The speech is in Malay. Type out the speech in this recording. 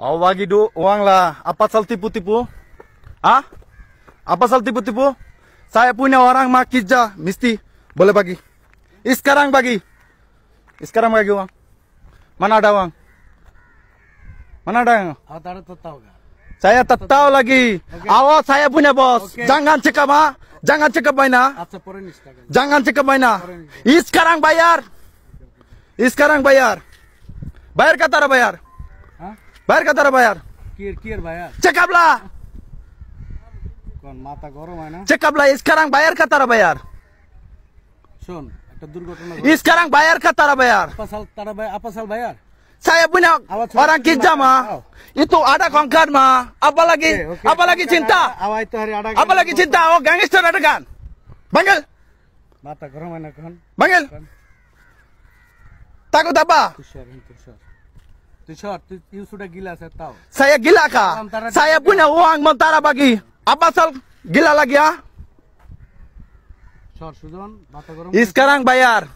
Oh bagi uang lah. Apa sal tipu-tipu? Ah? Apa sal tipu-tipu? Saya punya orang makija, mesti boleh bagi. Sekarang bagi. Sekarang bagi uang. Mana ada uang? Mana ada yang? Saya tak tahu lagi. Okay. Awas saya punya bos. Okay. Jangan cekap ha. Jangan cekap mainah. Jangan cekap mainah. Sekarang bayar. Sekarang bayar. Bayar kata bayar. Bayar kata bayar. Kier bayar. Cekaplah. Kon mata goro mana? Cekaplah sekarang bayar kata bayar. Shon, একটা দুর্ঘটনা. Sekarang bayar kata bayar. Apa sal bayar? Saya punya orang kijam mah. Itu ada kongkar mah. Apalagi cinta. Apalagi cinta. Oh gangster ada kan? Panggil. Mata goro mana kon? Panggil. Takut apa? Tushar, you sudah gila saya tahu. Saya gila kah? Saya punya uang mentara bagi. Apa sal gila lagi ya? Sekarang bayar.